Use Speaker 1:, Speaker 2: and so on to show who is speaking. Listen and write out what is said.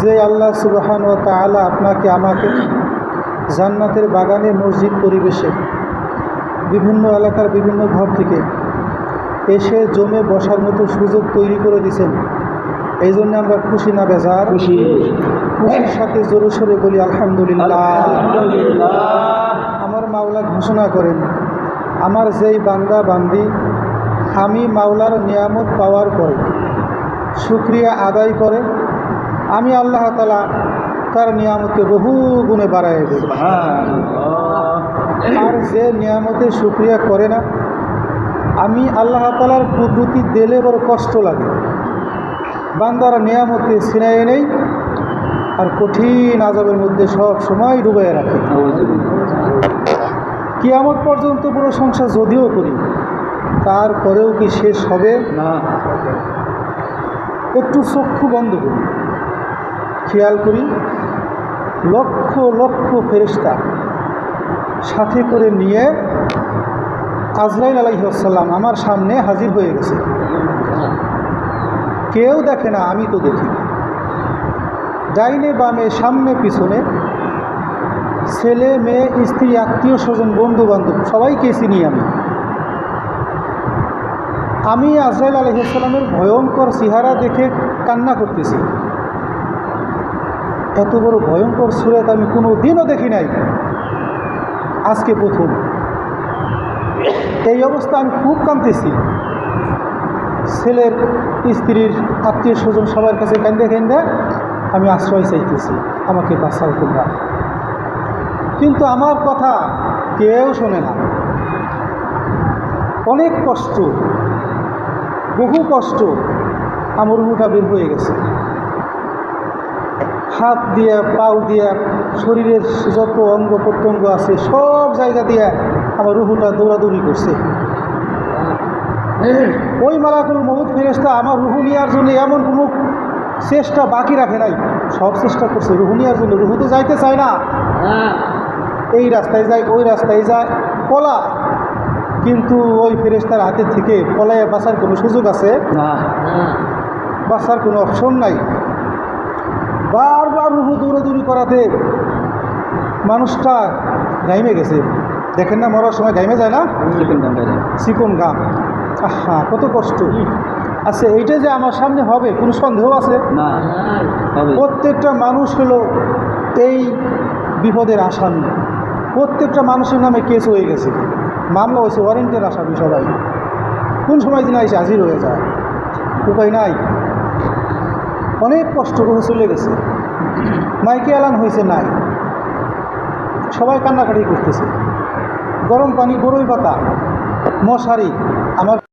Speaker 1: যে আল্লাহ সুবহান ওয়া তাআলা আপনাকে আমাকে জান্নাতের বাগানে মসজিদ পরিবেশে বিভিন্ন এলাকার বিভিন্ন ঘর থেকে এসে জমে বসার মতো সুযোগ তৈরি করে দিয়েছেন, এই জন্য আমরা খুশি না বেজার? খুশির সাথে জোরে সোরে বলি আলহামদুলিল্লাহ। আমার মাওলা ঘোষণা করেন, আমার যেই বান্দা বান্দি আমি মাওলার নিয়ামত পাওয়ার পরে শুকরিয়া আদায় করে, আমি আল্লাহ তাআলা তার নিয়ামতকে বহু গুণে বাড়ায় দেব। আর যে নিয়ামতে শুকরিয়া করে না, আমি আল্লাহ তাআলার কুদরতি দিলে বড় কষ্ট লাগে। বান্দারা নিয়ামতে ছিনায় নেই আর কঠিন আযাবের মধ্যে সব সময় ডুবাইয়া রাখে। কিয়ামত পর্যন্ত পুরো সংসার যদিও করি, তারপরেও কি শেষ হবে না? একটু চক্ষু বন্ধ করি, খেয়াল করি, লক্ষ লক্ষ ফেরেশতা সাথে করে নিয়ে আজরাইল আলাইহিস সালাম আমার সামনে হাজির হয়ে গেছে। কেউ দেখে না, আমি তো দেখি। ডাইনে বামে সামনে পিছনে ছেলে মেয়ে স্ত্রী আত্মীয় স্বজন বন্ধু বান্ধব সবাইকে চিনি আমি আজরাইল আলাইহিস সালামের ভয়ঙ্কর চেহারা দেখে কান্না করতেছি। এত বড় ভয়ঙ্কর সুরত আমি কোনো দিনও দেখি নাই, আজকে প্রথম। এই অবস্থা আমি খুব কাঁদতেছি। ছেলের স্ত্রীর আত্মীয় স্বজন সবার কাছে কান্দে কান্দে আমি আশ্রয় চাইতেছি, আমাকে বাঁচাও তোমরা। কিন্তু আমার কথা কেউ শোনে না। অনেক কষ্ট, বহু কষ্ট, আমার রুহটা বের হয়ে গেছে। হাত দিয়ে পাও দিয়ে শরীরের যত অঙ্গ প্রত্যঙ্গ আছে সব জায়গা দিয়ে আমার রুহটা দৌড়াদৌড়ি করছে। ওই মালাকুল মউত ফেরেশতা আমার রুহ নেওয়ার জন্য এমন কোনো চেষ্টা বাকি রাখে নাই, সব চেষ্টা করছে রুহ নেওয়ার জন্য। রুহ তো যাইতে চায় না, এই রাস্তায় যায় ওই রাস্তায় যায়, পলা। কিন্তু ওই ফেরেশতার হাতের থেকে পলায় বাঁচার কোনো সুযোগ আছে না, বাঁচার কোনো অপশন নাই। বারবার রুহ দৌড়াদৌড়ি করাতে মানুষটা ঘাইমে গেছে। দেখেন না, মরার সময় ঘাইমে যায় না, চিকন ঘাম। আহা, কত কষ্ট। আচ্ছা, এইটা যে আমার সামনে হবে কোনো সন্দেহ আছে না? প্রত্যেকটা মানুষ হলো এই বিপদের আসামি। প্রত্যেকটা মানুষের নামে কেস হয়ে গেছে, মামলা হয়েছে, ওয়ারেন্টের আসামি সবাই। কোন সময় দিন এসে হাজির হয়ে যায়, উপায় নাই। অনেক কষ্ট করে চলে গেছে, মাইকে এলান হয়েছে নাই, সবাই কান্নাকাটি করতেছে। গরম পানি, বরই পাতা, মশারি, আমার